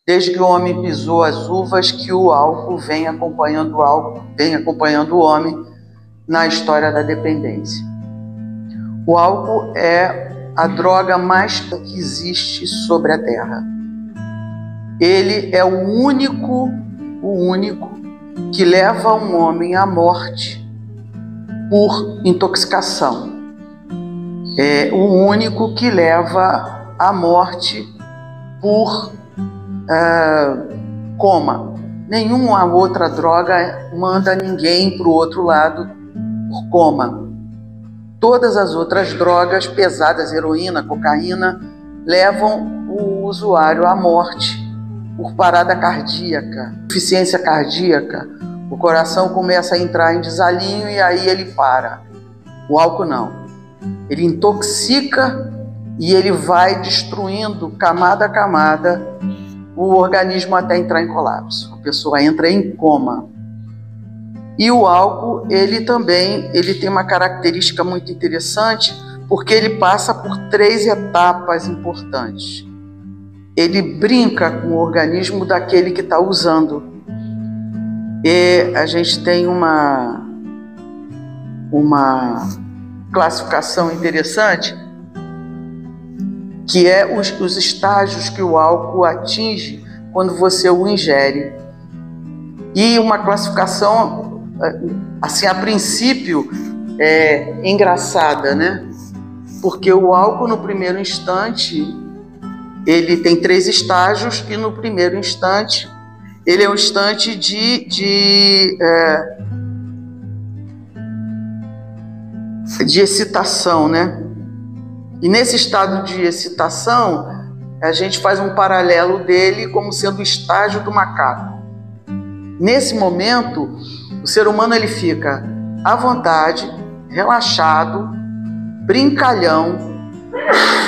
desde que o homem pisou as uvas, que o álcool vem acompanhando o homem na história da dependência. O álcool é a droga mais que existe sobre a Terra. Ele é o único que leva um homem à morte por intoxicação. É o único que leva à morte por coma. Nenhuma outra droga manda ninguém para o outro lado por coma. Todas as outras drogas pesadas, heroína, cocaína, levam o usuário à morte por parada cardíaca, insuficiência cardíaca. O coração começa a entrar em desalinho e aí ele para. O álcool não. Ele intoxica e ele vai destruindo camada a camada o organismo até entrar em colapso. A pessoa entra em coma. E o álcool, ele tem uma característica muito interessante, porque ele passa por 3 etapas importantes. Ele brinca com o organismo daquele que está usando. E a gente tem uma classificação interessante, que é os estágios que o álcool atinge quando você o ingere. E uma classificação, assim, a princípio, é engraçada, né? Porque o álcool, no primeiro instante, ele tem 3 estágios, e no primeiro instante, ele é um instante de excitação, né? E nesse estado de excitação, a gente faz um paralelo dele como sendo o estágio do macaco. Nesse momento, o ser humano ele fica à vontade, relaxado, brincalhão,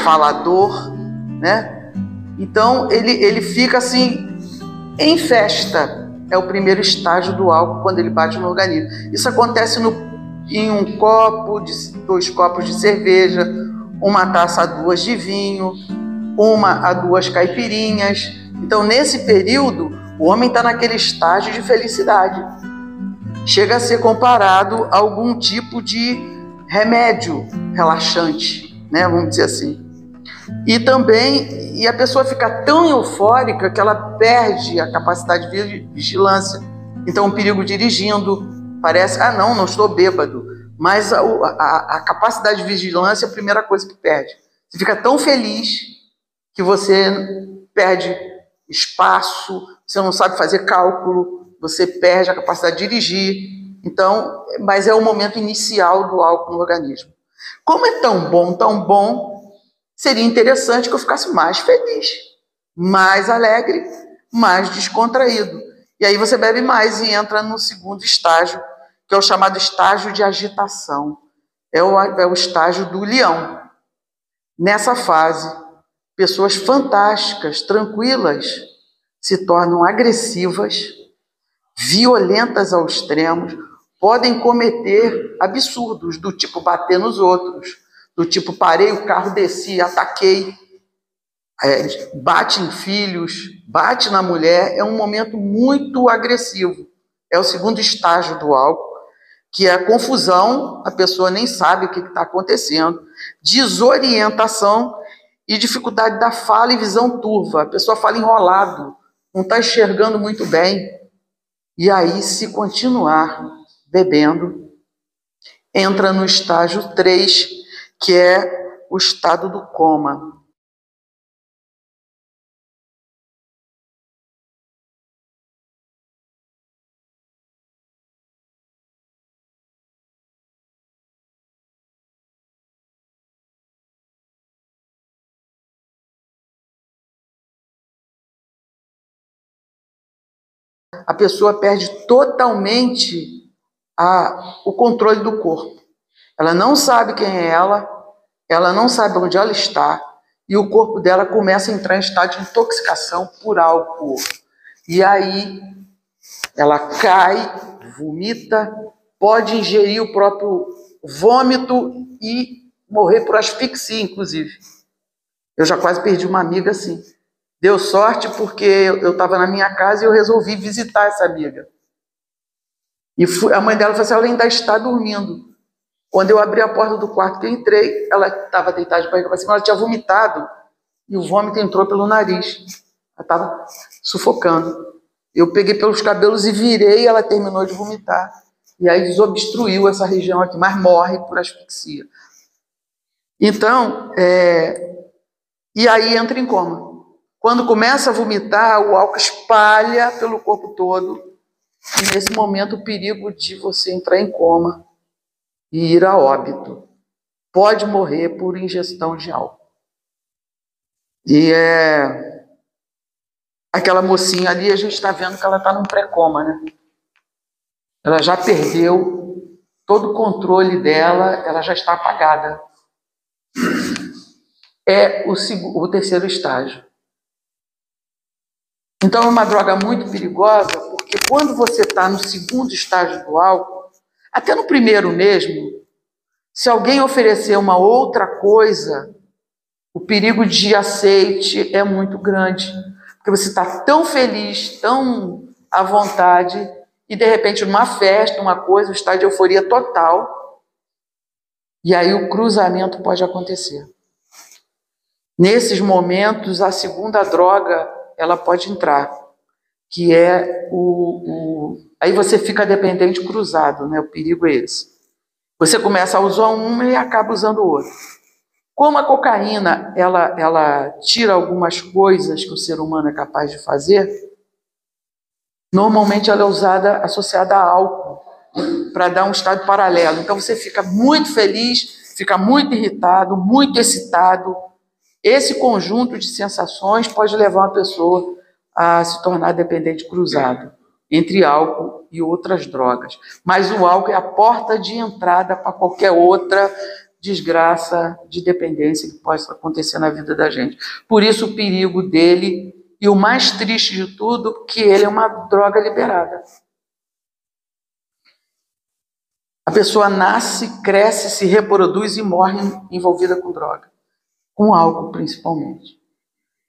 falador, né? Então, ele fica assim, em festa. É o primeiro estágio do álcool quando ele bate no organismo. Isso acontece em 2 copos de cerveja, 1 taça a 2 de vinho, 1 a 2 caipirinhas. Então, nesse período, o homem está naquele estágio de felicidade. Chega a ser comparado a algum tipo de remédio relaxante, né? Vamos dizer assim. E a pessoa fica tão eufórica que ela perde a capacidade de vigilância. Então, o perigo dirigindo, parece, não estou bêbado. Mas a capacidade de vigilância é a primeira coisa que perde. Você fica tão feliz que você perde espaço, você não sabe fazer cálculo, você perde a capacidade de dirigir. Então, mas é o momento inicial do álcool no organismo. Como é tão bom, seria interessante que eu ficasse mais feliz, mais alegre, mais descontraído. E aí você bebe mais e entra no segundo estágio, que é o chamado estágio de agitação. É o estágio do leão. Nessa fase, pessoas fantásticas, tranquilas, se tornam agressivas, violentas ao extremo, podem cometer absurdos, do tipo bater nos outros, do tipo parei o carro, desci, ataquei, bate em filhos, bate na mulher. É um momento muito agressivo. É o segundo estágio do álcool, que é a confusão, a pessoa nem sabe o que está acontecendo, desorientação e dificuldade da fala e visão turva. A pessoa fala enrolado, não está enxergando muito bem. E aí, se continuar bebendo, entra no estágio 3, que é o estado do coma. A pessoa perde totalmente o controle do corpo. Ela não sabe quem é ela não sabe onde ela está, e o corpo dela começa a entrar em estado de intoxicação por álcool. E aí ela cai, vomita, pode ingerir o próprio vômito e morrer por asfixia, inclusive. Eu já quase perdi uma amiga assim. Deu sorte porque eu estava na minha casa e eu resolvi visitar essa amiga. E a mãe dela falou assim, ela ainda está dormindo. Quando eu abri a porta do quarto que eu entrei, ela estava deitada de barriga para cima, ela tinha vomitado e o vômito entrou pelo nariz. Ela estava sufocando. Eu peguei pelos cabelos e virei, ela terminou de vomitar. E aí desobstruiu essa região aqui, mas morre por asfixia. Então, e aí entra em coma. Quando começa a vomitar, o álcool espalha pelo corpo todo. E nesse momento o perigo de você entrar em coma e ir a óbito. Pode morrer por ingestão de álcool. E aquela mocinha ali, a gente está vendo que ela está num pré-coma, né? Ela já perdeu todo o controle dela, ela já está apagada. É o terceiro estágio. Então é uma droga muito perigosa, porque quando você está no segundo estágio do álcool, até no primeiro mesmo, se alguém oferecer uma outra coisa, o perigo de aceite é muito grande. Porque você está tão feliz, tão à vontade, e de repente numa festa, uma coisa, um estado de euforia total, e aí o cruzamento pode acontecer. Nesses momentos, a segunda droga, ela pode entrar, que é aí você fica dependente cruzado, né? O perigo é esse. Você começa a usar uma e acaba usando outra. Como a cocaína, ela tira algumas coisas que o ser humano é capaz de fazer, normalmente ela é usada associada a álcool, para dar um estado paralelo. Então você fica muito feliz, fica muito irritado, muito excitado. Esse conjunto de sensações pode levar uma pessoa a se tornar dependente cruzado entre álcool e outras drogas. Mas o álcool é a porta de entrada para qualquer outra desgraça de dependência que possa acontecer na vida da gente. Por isso o perigo dele, e o mais triste de tudo, que ele é uma droga liberada. A pessoa nasce, cresce, se reproduz e morre envolvida com droga. Com álcool, principalmente.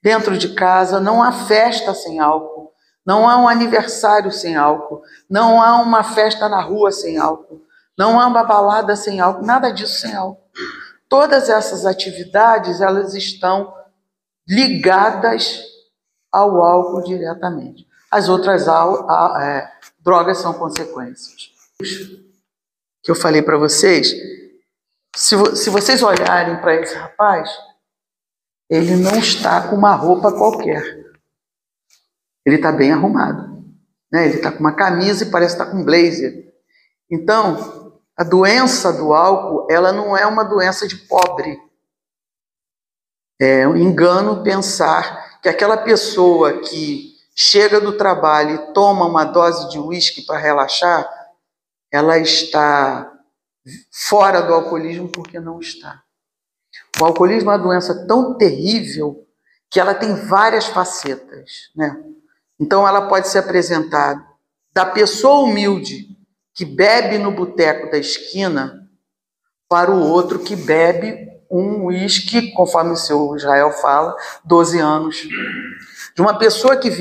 Dentro de casa, não há festa sem álcool, não há um aniversário sem álcool, não há uma festa na rua sem álcool, não há uma balada sem álcool, nada disso sem álcool. Todas essas atividades, elas estão ligadas ao álcool diretamente. As outras drogas são consequências. Que eu falei para vocês, se vocês olharem para esse rapaz, ele não está com uma roupa qualquer. Ele está bem arrumado, né? Ele está com uma camisa e parece estar com um blazer. Então, a doença do álcool, ela não é uma doença de pobre. É um engano pensar que aquela pessoa que chega do trabalho e toma uma dose de uísque para relaxar, ela está fora do alcoolismo, porque não está. O alcoolismo é uma doença tão terrível que ela tem várias facetas, né? Então ela pode ser apresentada da pessoa humilde que bebe no boteco da esquina para o outro que bebe um uísque, conforme o seu Israel fala, 12 anos. De uma pessoa que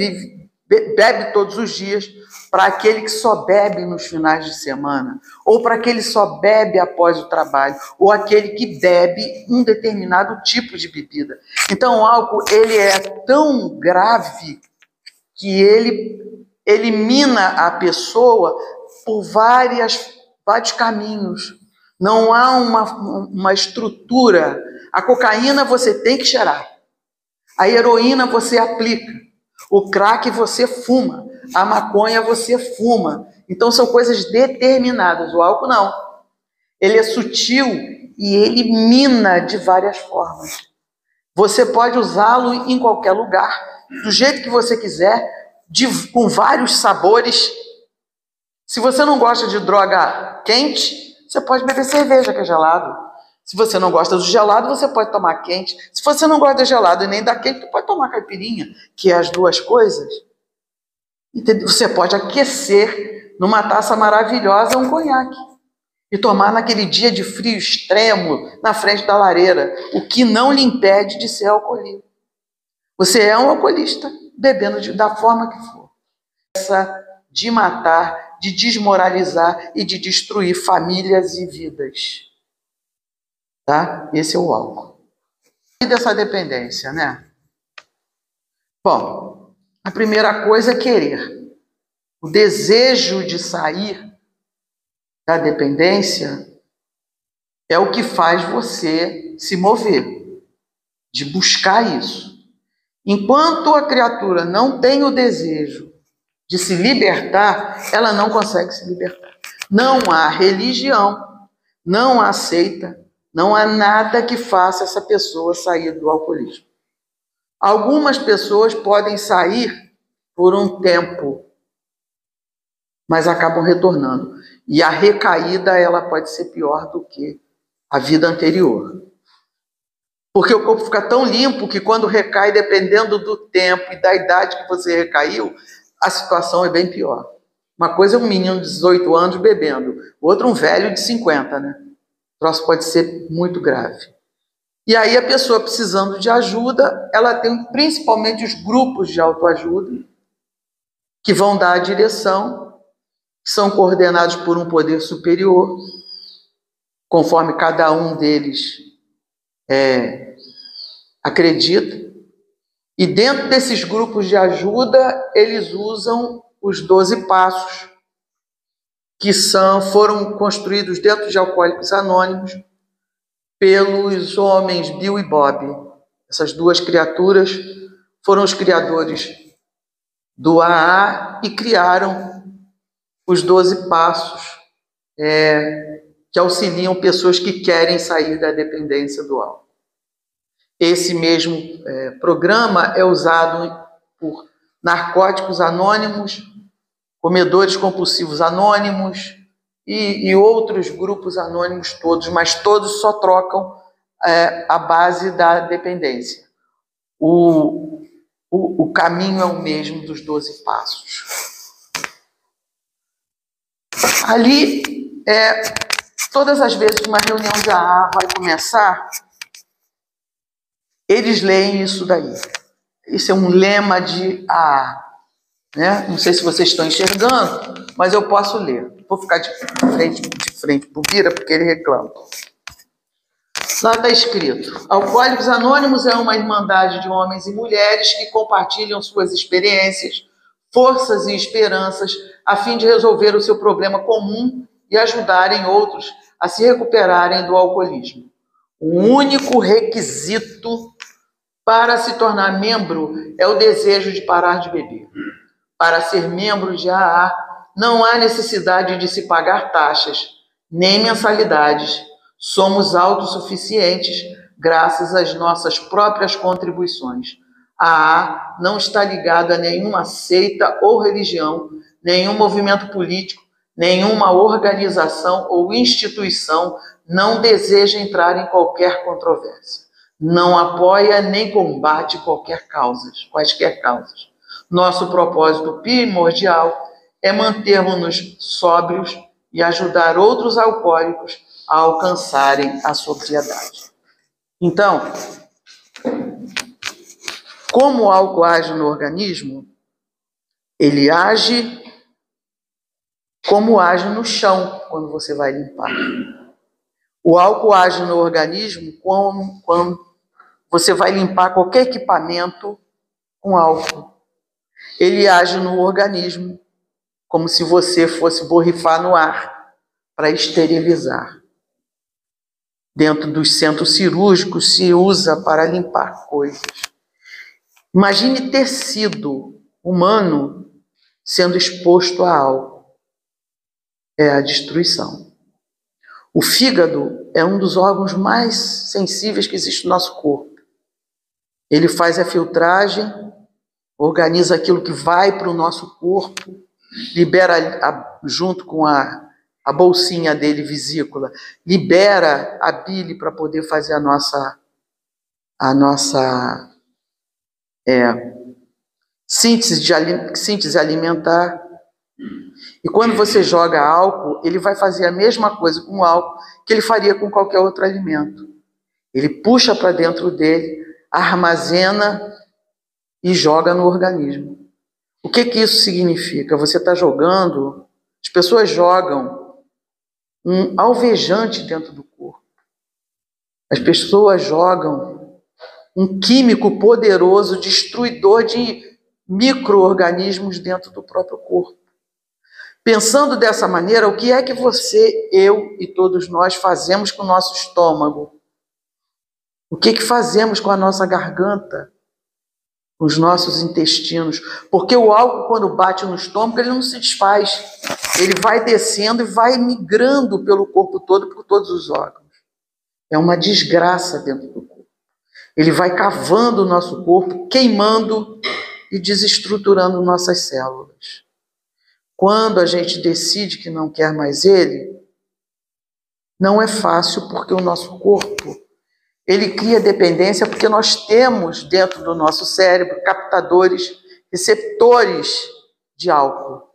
bebe todos os dias para aquele que só bebe nos finais de semana, ou para aquele que só bebe após o trabalho, ou aquele que bebe um determinado tipo de bebida. Então o álcool, ele é tão grave que ele elimina a pessoa por vários caminhos. Não há uma estrutura. A cocaína você tem que cheirar. A heroína você aplica. O crack você fuma. A maconha você fuma. Então são coisas determinadas. O álcool não. Ele é sutil e ele mina de várias formas. Você pode usá-lo em qualquer lugar, do jeito que você quiser, com vários sabores. Se você não gosta de droga quente, você pode beber cerveja, que é gelado. Se você não gosta do gelado, você pode tomar quente. Se você não gosta de gelado e nem da quente, você pode tomar caipirinha, que é as duas coisas. Entendeu? Você pode aquecer numa taça maravilhosa um conhaque e tomar naquele dia de frio extremo na frente da lareira, o que não lhe impede de ser alcoólico. Você é um alcoolista, bebendo da forma que for. Essa de matar, de desmoralizar e de destruir famílias e vidas. Tá? Esse é o álcool. E dessa dependência, né? Bom, a primeira coisa é querer. O desejo de sair da dependência é o que faz você se mover, de buscar isso. Enquanto a criatura não tem o desejo de se libertar, ela não consegue se libertar. Não há religião, não há seita, não há nada que faça essa pessoa sair do alcoolismo. Algumas pessoas podem sair por um tempo, mas acabam retornando. E a recaída, ela pode ser pior do que a vida anterior. Porque o corpo fica tão limpo que quando recai, dependendo do tempo e da idade que você recaiu, a situação é bem pior. Uma coisa é um menino de 18 anos bebendo, outra um velho de 50, né? O troço pode ser muito grave. E aí a pessoa precisando de ajuda, ela tem principalmente os grupos de autoajuda, que vão dar a direção, que são coordenados por um poder superior, conforme cada um deles acredita. E dentro desses grupos de ajuda, eles usam os 12 passos, que foram construídos dentro de Alcoólicos Anônimos pelos homens Bill e Bob. Essas duas criaturas foram os criadores do AA e criaram os 12 passos que auxiliam pessoas que querem sair da dependência do álcool. Esse mesmo programa é usado por narcóticos anônimos, comedores compulsivos anônimos e outros grupos anônimos todos, mas todos só trocam a base da dependência. O caminho é o mesmo dos 12 passos. Ali, todas as vezes que uma reunião de AA vai começar, eles leem isso daí. Isso é um lema de AA. Né? Não sei se vocês estão enxergando, mas eu posso ler. Vou ficar de frente para o Bira, porque ele reclama. Lá está escrito: Alcoólicos Anônimos é uma irmandade de homens e mulheres que compartilham suas experiências, forças e esperanças a fim de resolver o seu problema comum e ajudarem outros a se recuperarem do alcoolismo. O único requisito para se tornar membro é o desejo de parar de beber. Para ser membro de AA, não há necessidade de se pagar taxas, nem mensalidades. Somos autossuficientes graças às nossas próprias contribuições. A AA não está ligada a nenhuma seita ou religião, nenhum movimento político, nenhuma organização ou instituição, não deseja entrar em qualquer controvérsia. Não apoia nem combate quaisquer causas. Nosso propósito primordial é mantermos-nos sóbrios e ajudar outros alcoólicos a alcançarem a sobriedade. Então, como o álcool age no organismo, ele age como age no chão quando você vai limpar. O álcool age no organismo quando você vai limpar qualquer equipamento com álcool. Ele age no organismo como se você fosse borrifar no ar para esterilizar. Dentro dos centros cirúrgicos se usa para limpar coisas. Imagine tecido humano sendo exposto a álcool. É a destruição. O fígado é um dos órgãos mais sensíveis que existe no nosso corpo. Ele faz a filtragem, organiza aquilo que vai para o nosso corpo, libera junto com a bolsinha dele, vesícula, libera a bile para poder fazer a nossa síntese alimentar. E quando você joga álcool, ele vai fazer a mesma coisa com o álcool que ele faria com qualquer outro alimento. Ele puxa para dentro dele, armazena e joga no organismo. O que isso significa? Você está jogando, as pessoas jogam um alvejante dentro do corpo. As pessoas jogam um químico poderoso, destruidor de micro-organismos dentro do próprio corpo. Pensando dessa maneira, o que é que você, eu e todos nós fazemos com o nosso estômago? O que fazemos com a nossa garganta? Com os nossos intestinos? Porque o álcool, quando bate no estômago, ele não se desfaz. Ele vai descendo e vai migrando pelo corpo todo, por todos os órgãos. É uma desgraça dentro do corpo. Ele vai cavando o nosso corpo, queimando e desestruturando nossas células. Quando a gente decide que não quer mais ele, não é fácil, porque o nosso corpo, ele cria dependência, porque nós temos dentro do nosso cérebro captadores, receptores de álcool.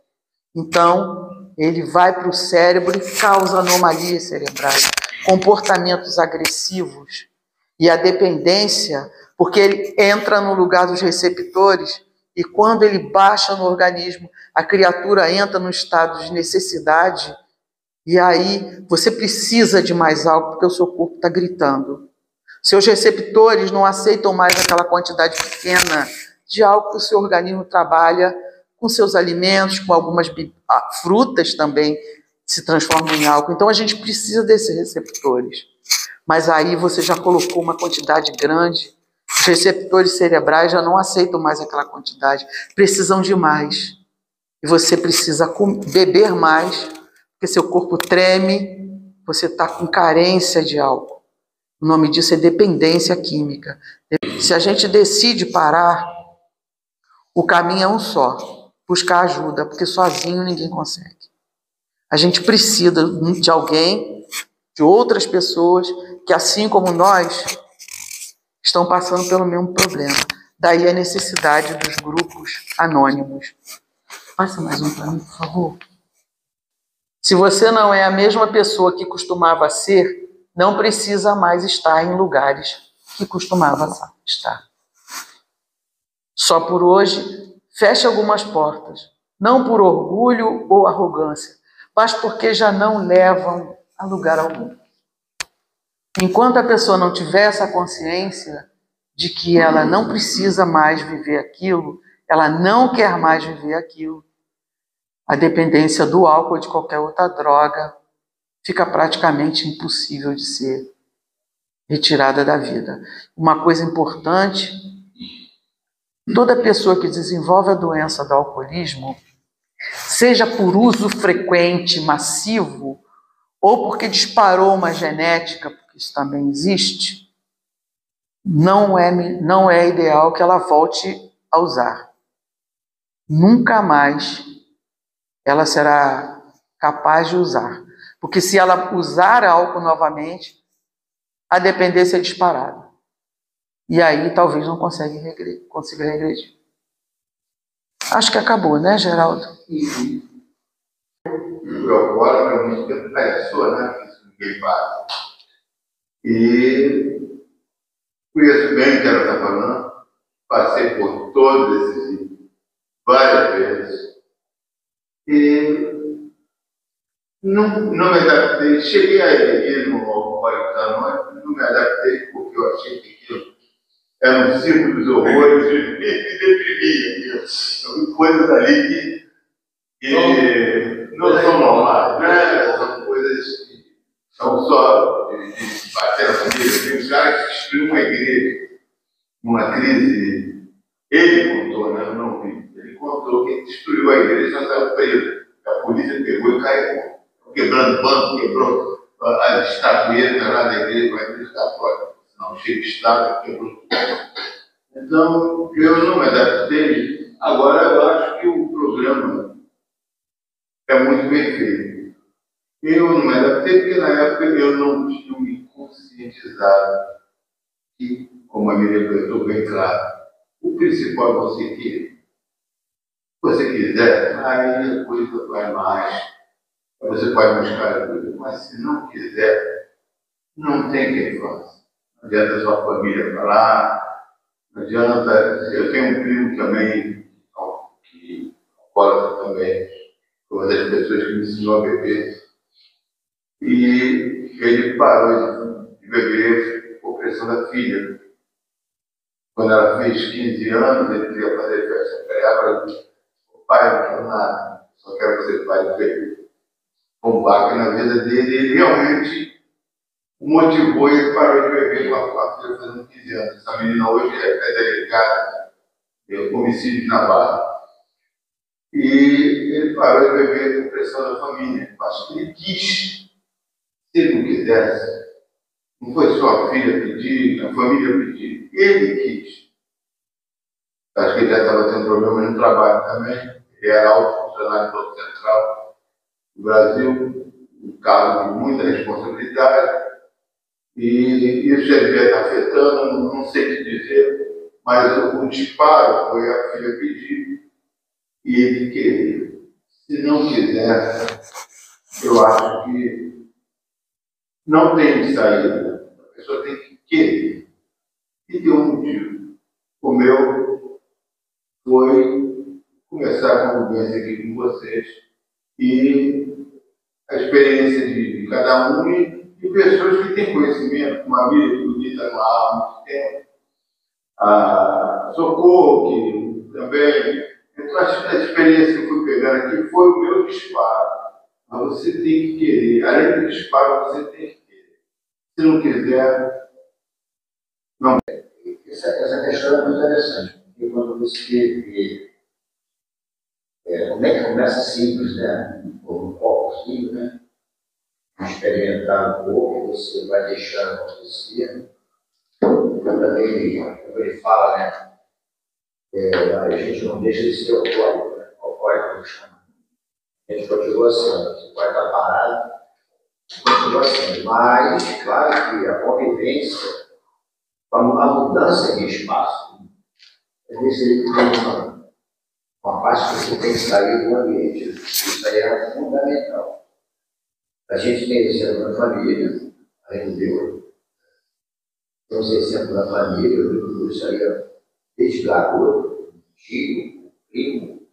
Então, ele vai para o cérebro e causa anomalias cerebrais, comportamentos agressivos. E a dependência, porque ele entra no lugar dos receptores, e quando ele baixa no organismo, a criatura entra no estado de necessidade, e aí você precisa de mais álcool, porque o seu corpo está gritando. Seus receptores não aceitam mais aquela quantidade pequena de álcool que o seu organismo trabalha com seus alimentos, com algumas frutas também se transformam em álcool. Então a gente precisa desses receptores. Mas aí você já colocou uma quantidade grande, os receptores cerebrais já não aceitam mais aquela quantidade, precisam de mais. E você precisa beber mais, porque seu corpo treme, você está com carência de álcool. O nome disso é dependência química. Se a gente decide parar, o caminho é um só: buscar ajuda, porque sozinho ninguém consegue. A gente precisa de alguém, de outras pessoas, que assim como nós, estão passando pelo mesmo problema. Daí a necessidade dos grupos anônimos. Passa mais um para mim, por favor. Se você não é a mesma pessoa que costumava ser, não precisa mais estar em lugares que costumava estar. Só por hoje, feche algumas portas, não por orgulho ou arrogância, mas porque já não levam a lugar algum. Enquanto a pessoa não tiver essa consciência de que ela não precisa mais viver aquilo, ela não quer mais viver aquilo, a dependência do álcool ou de qualquer outra droga fica praticamente impossível de ser retirada da vida. Uma coisa importante: toda pessoa que desenvolve a doença do alcoolismo, seja por uso frequente, massivo, ou porque disparou uma genética, porque isso também existe, não é ideal que ela volte a usar. Nunca mais ela será capaz de usar. Porque se ela usar álcool novamente, a dependência é disparada. E aí talvez não consiga regredir. Acho que acabou, né, Geraldo? O alcoólatra é muito tempo pessoa, né? Isso ninguém faz. E conheço bem o que ela está falando, passei por todos esses várias vezes. E não me adaptei. Cheguei a ir no Alcoólicos Anônimos, não me adaptei porque eu achei que aquilo era um circo dos horrores e me deprimia. Coisas ali que não são normais, né? São coisas que são só de bater na família. Tem um cara que destruiu uma igreja, uma crise. Ele contou, né? Eu não vi. Ele contou que destruiu a igreja e só saiu preso. A polícia pegou e caiu. Quebrando banco, quebrou as estatuetas lá da igreja, a igreja está fora. Não, chega de estátua, quebrou tudo. Então, eu não me adaptei. Agora, eu acho que o programa é muito bem feito. Eu não me adaptei porque, na época, eu não tinha me conscientizado que, como a Miriam deixou bem claro, o principal é você querer. Se você quiser, aí a coisa vai mais. Você pode buscar ajuda, mas se não quiser, não tem quem faça. Não adianta a sua família falar, Não adianta. Eu tenho um primo também, que alcoólatra também, foi uma das pessoas que me ensinou a beber. E ele parou de beber por pressão da filha. Quando ela fez 15 anos, ele queria fazer festa para ela. O pai não quer nada, só quero que você pare de beber. Um baque na vida dele, ele realmente o motivou e ele parou de beber com a filha fazendo 15 anos. Essa menina hoje é delegada de homicídio na Barra. E ele parou de beber por pressão da família. Acho que ele quis. Se ele não quisesse, não foi só a filha pedir, a família pedir, ele quis. Acho que ele já estava tendo problemas no trabalho também. Ele era alto funcionário do Banco Central do Brasil, um cargo de muita responsabilidade. E isso já devia estar afetando, não sei te dizer, mas o disparo foi a filha pedir e ele querer. Se não quisesse, eu acho que não tem saída. A pessoa tem que querer. E deu um motivo. O meu foi começar a convivência aqui com vocês e a experiência de cada um e pessoas que têm conhecimento, como a Miriam, que bonita no ar há muito tempo, a Socorro, que também. Então, acho que a experiência que eu fui pegando aqui foi o meu disparo. Mas você tem que querer. Além do disparo, você tem que querer. Se não quiser, não. Essa questão é muito interessante, porque quando você vê como é que começa simples, né? Um pouquinho, né? Experimentar um pouco, você vai deixando acontecer. Também, como ele fala, né? A gente não deixa de ser alcoólico, né? Alcoólico, chama. A gente continua sendo, você pode estar parado, continua sendo. Mas, claro que a convivência, a mudança de espaço, às vezes tem uma parte que você tem que sair do ambiente. Isso aí é fundamental. A gente tem exemplo na família, aí deu. Tem os exemplos da família, isso aí desde garoto, tio, primo,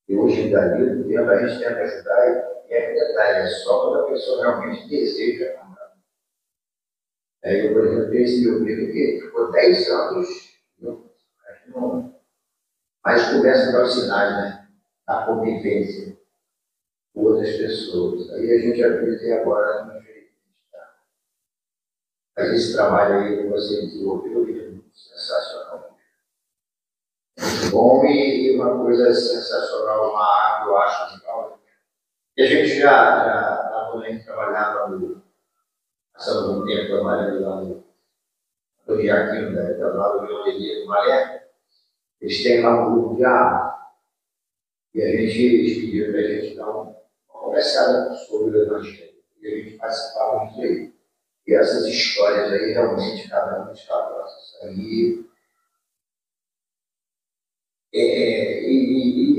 e hoje em dia, a gente tenta ajudar, e é detalhe, é só quando a pessoa realmente deseja ajudar. Aí eu, por exemplo, tenho esse meu primo que ficou 10 anos, mas começa a dar os sinais, né? Da convivência com outras pessoas. Aí a gente avisa e agora não jeito de estar. Mas esse trabalho aí que você desenvolveu é muito sensacional. Muito bom e uma coisa sensacional, uma água, eu acho, legal. E a gente já trabalhava passando um tempo trabalhando lá no Jaquim, lá no Leonelia do Maré. Eles têm lá um grupo de água. E a gente pediu para a gente dar uma conversada sobre o Evangelho. E a gente participava disso aí. E essas histórias aí, realmente, cada uma está nossas. E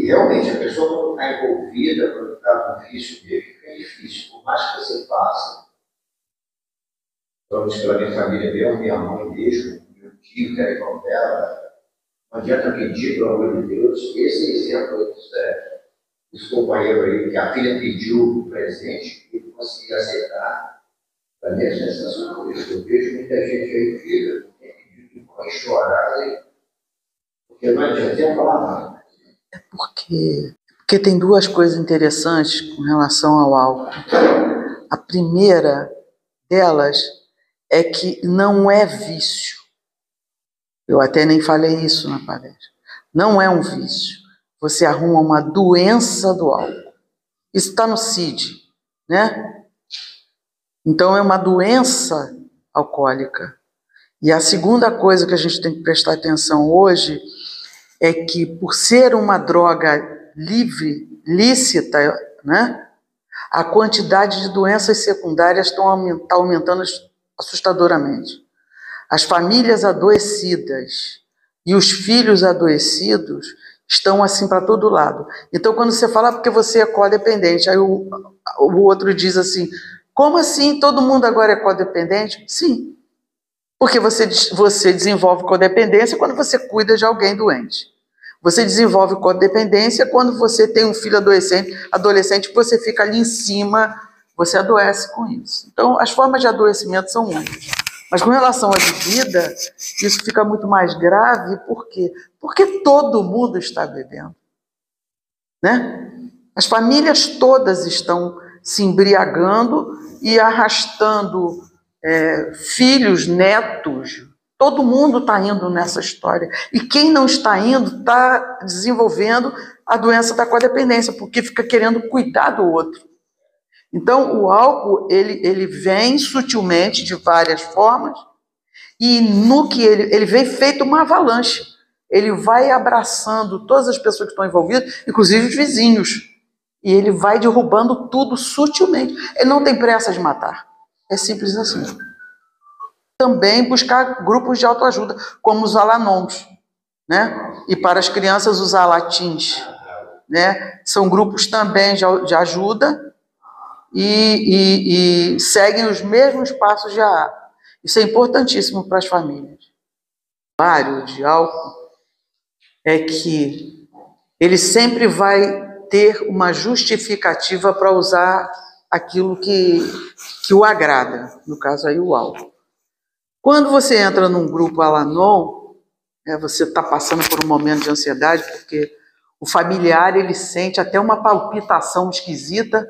realmente, a pessoa, quando está envolvida, quando está com vício dele, fica difícil. Por mais que você faça. Vamos pela minha família mesmo, minha mãe mesmo, meu tio, que era irmão dela. Não adianta pedir, pelo amor de Deus. Esse exemplo desse companheiro aí, que a filha pediu o presente e conseguiu aceitar, para mim é sensacional isso. Eu vejo muita gente aí, filha, que tem pedido com chorar, porque não adianta falar nada. É porque tem duas coisas interessantes com relação ao álcool. A primeira delas é que não é vício. Eu até nem falei isso na palestra. Não é um vício. Você arruma uma doença do álcool. Isso está no CID, né? Então é uma doença alcoólica. E a segunda coisa que a gente tem que prestar atenção hoje é que, por ser uma droga livre, lícita, né? A quantidade de doenças secundárias está aumentando assustadoramente. As famílias adoecidas e os filhos adoecidos estão assim para todo lado. Então, quando você fala porque você é codependente, aí o outro diz assim, como assim todo mundo agora é codependente? Sim, Porque você desenvolve codependência quando você cuida de alguém doente. Você desenvolve codependência quando você tem um filho adolescente que você fica ali em cima, você adoece com isso. Então, as formas de adoecimento são muitas. Mas com relação à bebida, isso fica muito mais grave, por quê? Porque todo mundo está bebendo, né? As famílias todas estão se embriagando e arrastando filhos, netos. Todo mundo está indo nessa história. E quem não está indo está desenvolvendo a doença da codependência, porque fica querendo cuidar do outro. Então, o álcool, ele vem sutilmente de várias formas, e no que ele vem feito uma avalanche. Ele vai abraçando todas as pessoas que estão envolvidas, inclusive os vizinhos. E ele vai derrubando tudo sutilmente. Ele não tem pressa de matar. É simples assim. Também buscar grupos de autoajuda, como os Al-Anons, né? E para as crianças, os Alatins, né? São grupos também de ajuda e seguem os mesmos passos de AA. Isso é importantíssimo para as famílias. O usuário de álcool é que ele sempre vai ter uma justificativa para usar aquilo que o agrada, no caso aí o álcool. Quando você entra num grupo Al-Anon, você está passando por um momento de ansiedade, porque o familiar ele sente até uma palpitação esquisita,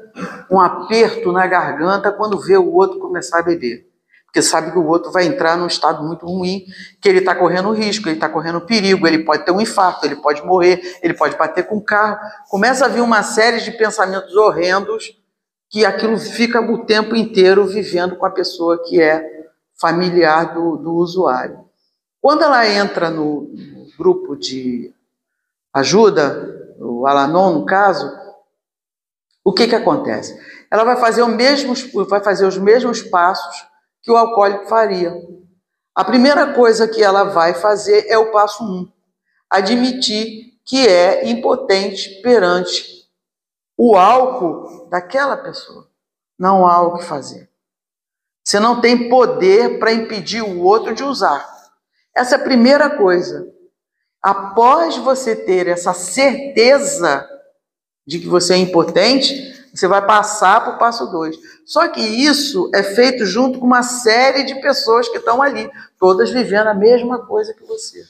um aperto na garganta quando vê o outro começar a beber. Porque sabe que o outro vai entrar num estado muito ruim, que ele está correndo risco, ele está correndo perigo, ele pode ter um infarto, ele pode morrer, ele pode bater com o carro. Começa a vir uma série de pensamentos horrendos que aquilo fica o tempo inteiro vivendo com a pessoa que é familiar do usuário. Quando ela entra no grupo de ajuda, o Al-Anon no caso, o que acontece? Ela vai fazer os mesmos passos que o alcoólico faria. A primeira coisa que ela vai fazer é o passo 1, admitir que é impotente perante o álcool daquela pessoa. Não há o que fazer. Você não tem poder para impedir o outro de usar. Essa é a primeira coisa. Após você ter essa certeza de que você é impotente, você vai passar para o passo 2. Só que isso é feito junto com uma série de pessoas que estão ali, todas vivendo a mesma coisa que você.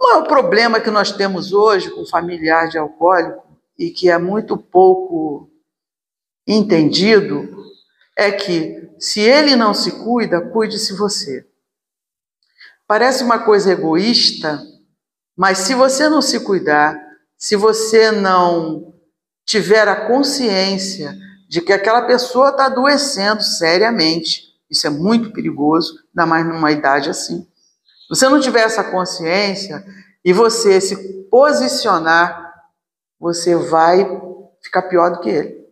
O maior problema que nós temos hoje com familiar de alcoólico, e que é muito pouco entendido, é que se ele não se cuida, cuide-se você. Parece uma coisa egoísta, mas se você não se cuidar, se você não tiver a consciência de que aquela pessoa está adoecendo seriamente, isso é muito perigoso, ainda mais numa idade assim. Se você não tiver essa consciência e você se posicionar, você vai ficar pior do que ele.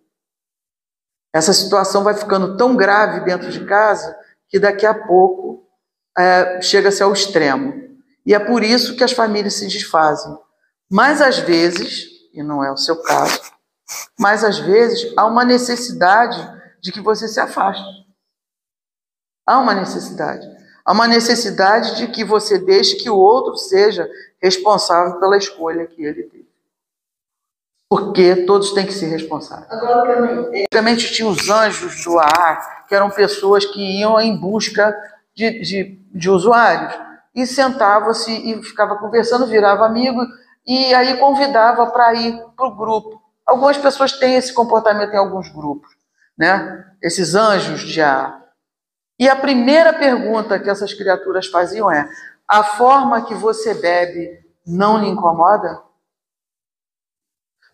Essa situação vai ficando tão grave dentro de casa que daqui a pouco chega-se ao extremo. E é por isso que as famílias se desfazem. Mas às vezes, e não é o seu caso, mas às vezes há uma necessidade de que você se afaste. Há uma necessidade. Há uma necessidade de que você deixe que o outro seja responsável pela escolha que ele teve. Porque todos têm que ser responsáveis. Agora que eu não entendo. Antigamente tinha os anjos do AA, que eram pessoas que iam em busca de usuários. E sentava-se e ficava conversando, virava amigo, e aí convidava para ir para o grupo. Algumas pessoas têm esse comportamento em alguns grupos, né? Esses anjos de AA. E a primeira pergunta que essas criaturas faziam é: a forma que você bebe não lhe incomoda?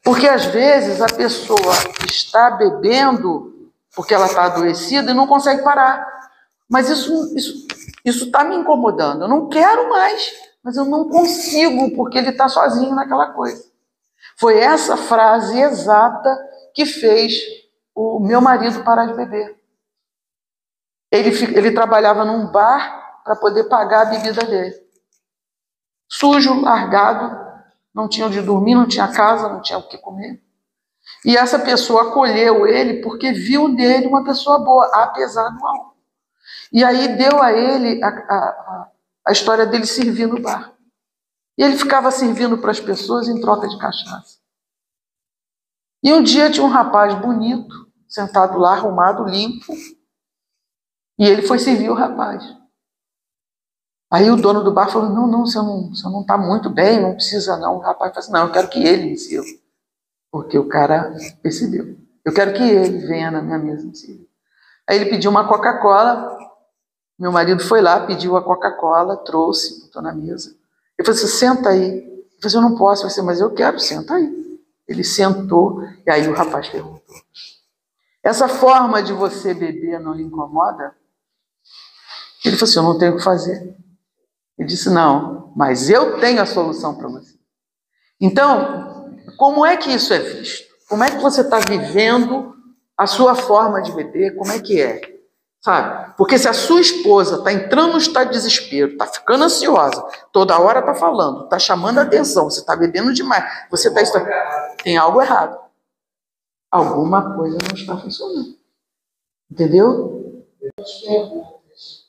Porque às vezes a pessoa está bebendo porque ela está adoecida e não consegue parar. Mas isso está me incomodando. Eu não quero mais, mas eu não consigo porque ele está sozinho naquela coisa. Foi essa frase exata que fez o meu marido parar de beber. Ele trabalhava num bar para poder pagar a bebida dele. Sujo, largado, não tinha onde dormir, não tinha casa, não tinha o que comer. E essa pessoa acolheu ele porque viu nele uma pessoa boa, apesar do álcool. E aí deu a ele a história dele servir no bar. E ele ficava servindo para as pessoas em troca de cachaça. E um dia tinha um rapaz bonito, sentado lá, arrumado, limpo, e ele foi servir o rapaz. Aí o dono do bar falou, não, você não está muito bem, não precisa não. O rapaz falou assim, não, eu quero que ele me sirva. Porque o cara percebeu. Eu quero que ele venha na minha mesa me sirva. Aí ele pediu uma Coca-Cola, meu marido foi lá, pediu a Coca-Cola, trouxe, botou na mesa. Ele falou assim, senta aí. Eu falei assim, eu não posso. Eu falei assim, mas eu quero, senta aí. Ele sentou, e aí o rapaz perguntou. Essa forma de você beber não lhe incomoda? Ele falou assim, eu não tenho o que fazer. Ele disse, não, mas eu tenho a solução para você. Então, como é que isso é visto? Como é que você está vivendo a sua forma de beber? Como é que é? Sabe? Porque se a sua esposa está entrando no estado de desespero, está ficando ansiosa, toda hora está falando, está chamando a atenção, você está bebendo demais, você está... Tem algo errado. Alguma coisa não está funcionando. Entendeu? As perguntas.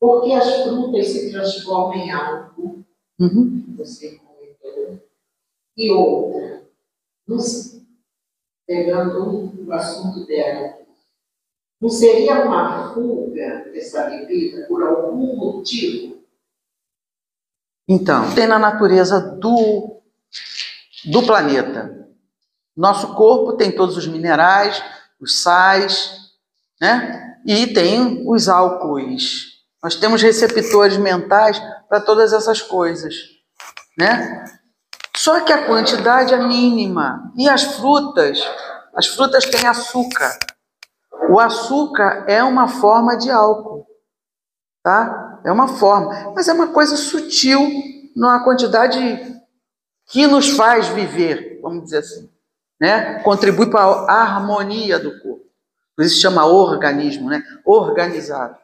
Por que as frutas se transformam em álcool? Você comentou. E outra, pegando o assunto dela, não seria uma fuga dessa bebida por algum motivo? Então, tem na natureza do planeta. Nosso corpo tem todos os minerais, os sais, né? E tem os álcoois. Nós temos receptores mentais para todas essas coisas, né? Só que a quantidade é mínima. E as frutas têm açúcar. O açúcar é uma forma de álcool, tá? É uma forma, mas é uma coisa sutil, numa quantidade que nos faz viver, vamos dizer assim, né? Contribui para a harmonia do corpo. Por isso se chama organismo, né? Organizado.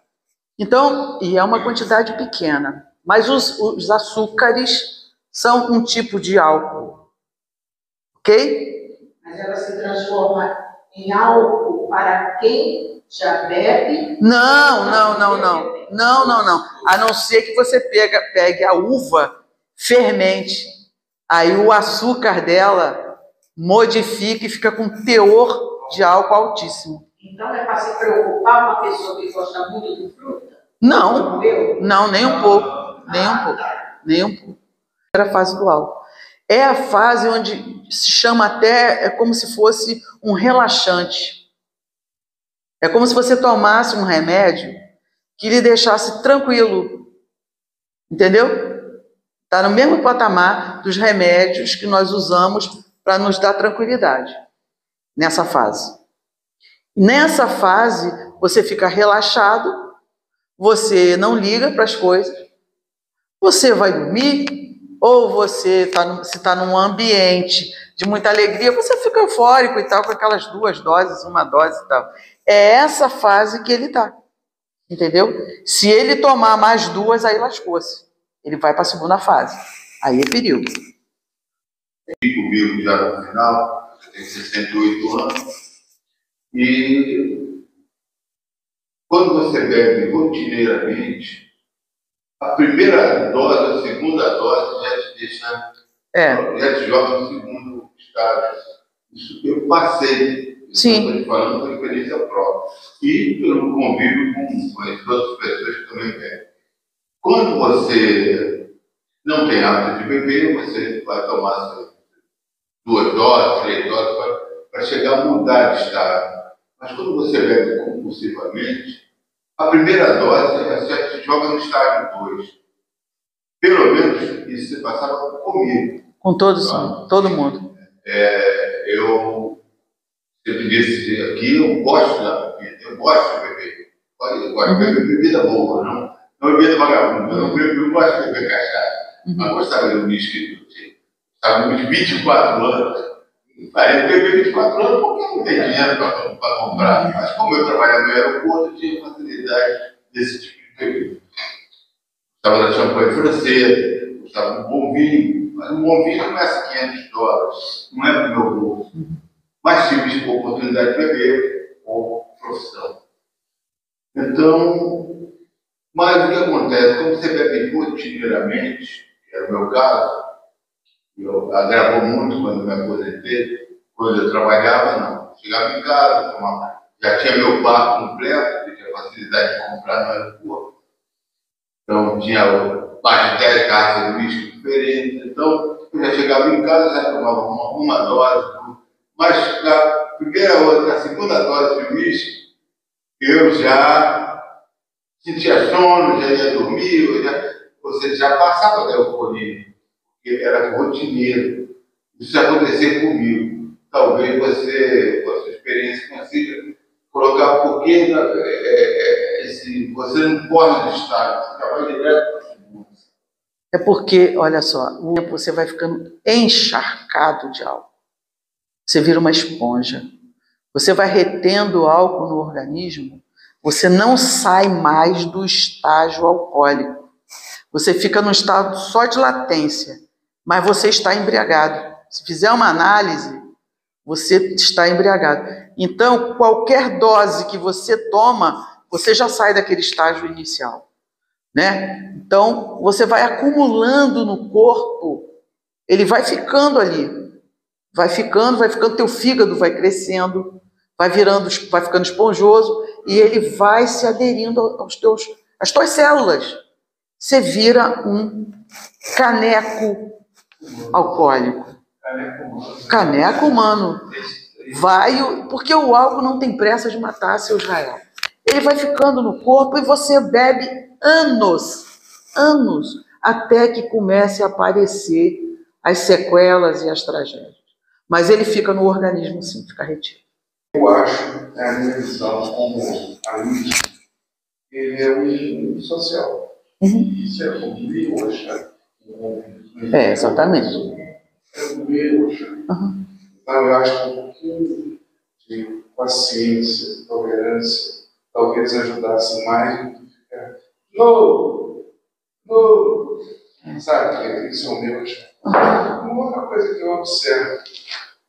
Então, e é uma quantidade pequena, mas os açúcares são um tipo de álcool, ok? Mas ela se transforma em álcool para quem já bebe? Não. A não ser que você pegue a uva, fermente, aí o açúcar dela modifica e fica com teor de álcool altíssimo. Então é para se preocupar uma pessoa que gosta muito de fruta? Não, nem um pouco. Nem um pouco. Era a fase do álcool. É a fase onde se chama até, é como se fosse um relaxante. É como se você tomasse um remédio que lhe deixasse tranquilo. Entendeu? Está no mesmo patamar dos remédios que nós usamos para nos dar tranquilidade. Nessa fase. Nessa fase, você fica relaxado, você não liga para as coisas, você vai dormir, ou você está num ambiente de muita alegria, você fica eufórico e tal, com aquelas 2 doses, 1 dose e tal. É essa fase que ele está, entendeu? Se ele tomar mais 2, aí lascou-se. Ele vai para a segunda fase. Aí é perigo. Comigo já no final, eu tenho 68 anos, e quando você bebe rotineiramente, a primeira dose, a segunda dose já te deixa, já te joga no segundo estágio. Isso eu passei, Sim. Estou falando por experiência própria. E pelo convívio com as outras pessoas que também bebem. Quando você não tem hábito de beber, você vai tomar 2 doses, 3 doses, para chegar a mudar de estado. Mas quando você bebe compulsivamente, a primeira dose já te joga no estágio 2. Pelo menos isso se passava comigo. Com todo mundo. Eu sempre disse aqui, eu gosto da bebida, eu gosto de beber. Eu gosto de beber bebida boa, não bebida vagabunda. Eu gosto de beber cachaça. Mas gostava de um whisky, estava de 24 anos. Aí eu bebi 24 anos porque não tem dinheiro para comprar. Mas como eu trabalhava no aeroporto, eu tinha facilidade desse tipo de bebida. Gostava da champanhe francesa, gostava de um bom vinho. Mas um bom vinho começa $500, não é para o meu bolso. Mas tive oportunidade de beber com profissão. Então, Mas o que acontece? Como você bebe rotineiramente, que era o meu caso, eu agravou muito quando me aposentei, quando eu trabalhava, não. Chegava em casa, já tinha meu bar completo, eu tinha facilidade de comprar no aeroporto. Então tinha mais de 10 garrafas de uísque diferentes. Então eu já chegava em casa, já tomava uma dose. Mas na primeira ou na segunda dose de uísque, eu já sentia sono, já ia dormir, ou seja, já passava da euforia, porque era rotineiro. Isso acontecer comigo. Talvez você, com a sua experiência, consiga colocar porque você não pode estar, você já vai direto para a segunda. É porque, olha só, você vai ficando encharcado de álcool. Você vira uma esponja. Você vai retendo álcool no organismo, você não sai mais do estágio alcoólico. Você fica num estado só de latência, mas você está embriagado. Se fizer uma análise, você está embriagado. Então, qualquer dose que você toma, você já sai daquele estágio inicial, né? Então, você vai acumulando no corpo, ele vai ficando ali, vai ficando, teu fígado vai crescendo, vai ficando esponjoso e ele vai se aderindo às tuas células. Você vira um caneco alcoólico. Caneco humano. Porque o álcool não tem pressa de matar, seu Israel. Ele vai ficando no corpo e você bebe anos, até que comece a aparecer as sequelas e as tragédias. Mas ele fica no organismo, sim, fica retido. Eu acho, a minha visão como amigo, ele é um social. Isso é o meio hoje. Exatamente. É o meio hoje. Então, eu acho que um pouquinho de paciência, tolerância, talvez ajudasse mais do que ficar. Sabe, isso é o meu. Uma outra coisa que eu observo,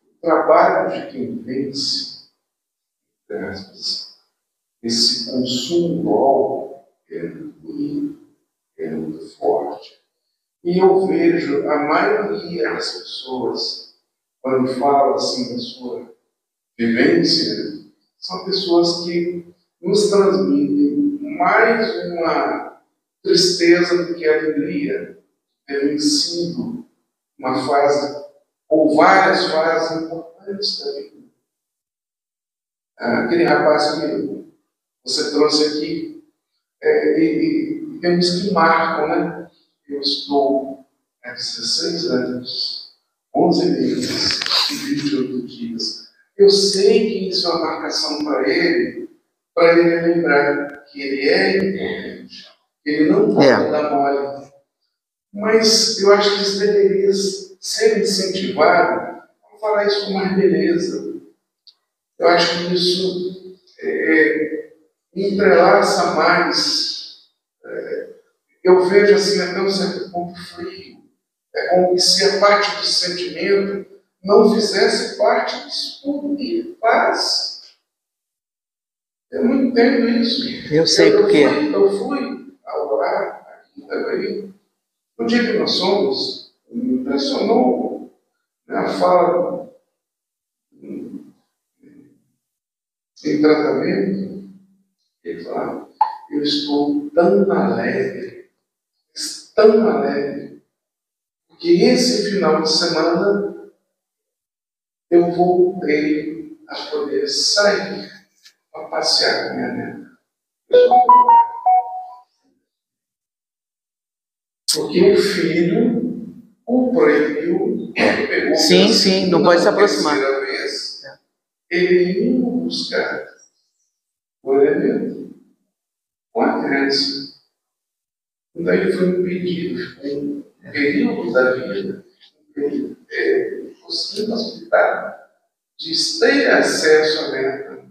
o trabalho de quem vence, esse consumo do álcool é muito forte. E eu vejo a maioria das pessoas, quando falam assim da sua vivência, são pessoas que nos transmitem mais uma tristeza do que alegria, ter vencido uma fase, ou várias fases importantes da vida. Aquele rapaz que você trouxe aqui, e temos que marcam, né? Eu estou há 16 anos, 11 meses e 28 dias. Eu sei que isso é uma marcação para ele lembrar que ele é importante, que ele não pode dar mole. Mas eu acho que isso deveria ser incentivado. Vamos falar isso com mais beleza. Eu acho que isso entrelaça mais. Eu vejo assim até um certo ponto frio. É como se a parte do sentimento não fizesse parte disso tudo que ele faz. Eu não entendo isso. Eu sei por quê. Eu fui a orar aqui em Itaguaí. No dia que nós fomos, me impressionou a fala em tratamento. Ele falava: eu estou tão alegre, porque esse final de semana eu voltei a poder sair para passear com minha neta. Porque o filho o proibiu, pegou sim, não pode se aproximar. Vez, ele ia buscar o elemento com a criança. Então ele foi impedido, ficou um período da vida, impossibilitado de ter acesso à neta.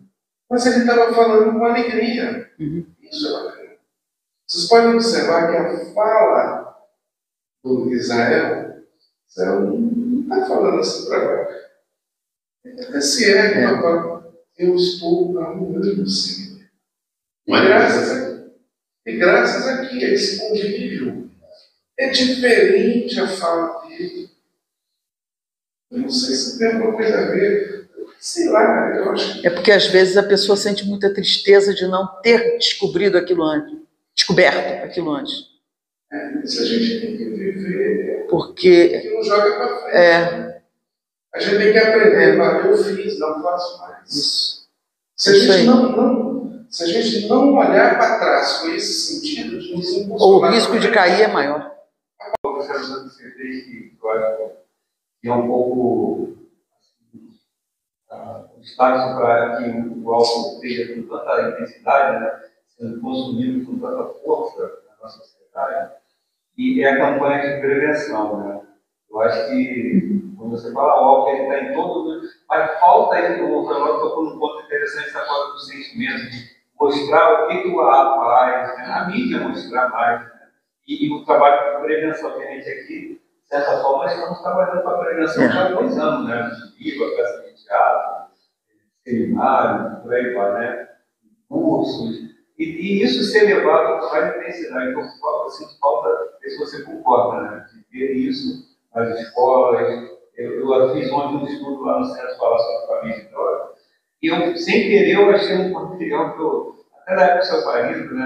Mas ele estava falando com alegria. Isso é bacana. Vocês podem observar que a fala do Israel não está falando assim para agora. Papai, eu estou arrumando, Senhor. Graças a Deus. E graças a esse convívio, é diferente a fala dele. Eu não sei se tem alguma coisa a ver. Sei lá, eu acho que... É porque às vezes a pessoa sente muita tristeza de não ter descoberto aquilo antes. Isso a gente tem que viver. Porque não joga para frente. A gente tem que aprender. Eu fiz, não faço mais. Isso. Se a gente não olhar para trás com esse sentido de nos impulsionar, o risco de cair é maior. Você fez que eu acho que é um pouco o espaço para que o álcool esteja com tanta intensidade, né, sendo consumido com tanta força na nossa sociedade, e é a campanha de prevenção. Né? Eu acho que, quando você fala o álcool, ele está em todo... Mas falta aí, o Fernando tocou num ponto interessante essa coisa do sentimento, de mostrar o que o álcool faz, né? A mídia mostrar mais, né? E o trabalho de prevenção que a gente aqui, de certa forma, nós estamos trabalhando para a prevenção já há 2 anos, né? De IVA, peça de teatro, seminário, por aí vai, né? Cursos. E isso ser levado com mais intensidade. Então, eu sinto falta, se você concorda, né? De ter isso nas escolas. Eu fiz ontem um estudo lá no Centro Falar sobre Família e Droga, e eu, sem querer, eu achei um material que eu, até da época do seu marido, né?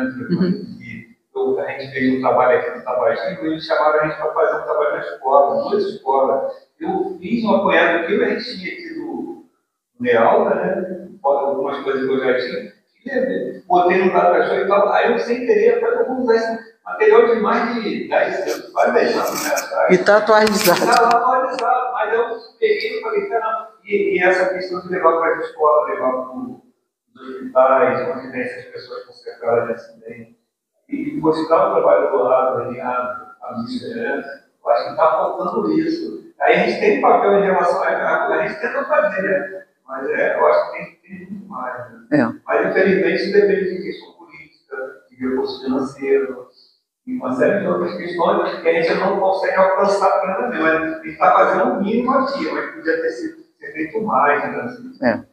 A gente fez um trabalho aqui no Tabagismo e eles chamaram a gente para fazer um trabalho na escola, 2 escolas. Eu fiz um apanhado aqui, a gente tinha aqui do Nealta, né? Algumas coisas que eu já tinha, e botei no data show e tal. Aí eu, sem querer, eu vou usar esse material de mais de 10 anos, né? E está atualizado. Está lá atualizado, mas eu peguei e falei, caramba, e essa questão de levar para a escola, levar para os hospitais, onde tem essas pessoas com sequelas de acidente, e mostrar o trabalho do lado, alinhado, a mídia, né? Eu acho que está faltando isso. Aí a gente tem papel em relação a gente tenta fazer, né? Mas eu acho que tem muito mais. Né? Mas, infelizmente, isso depende de questão política, de recurso financeiro, e uma série de outras questões que a gente não consegue alcançar plenamente. A gente está fazendo o mínimo aqui, mas podia ter sido feito mais. Né?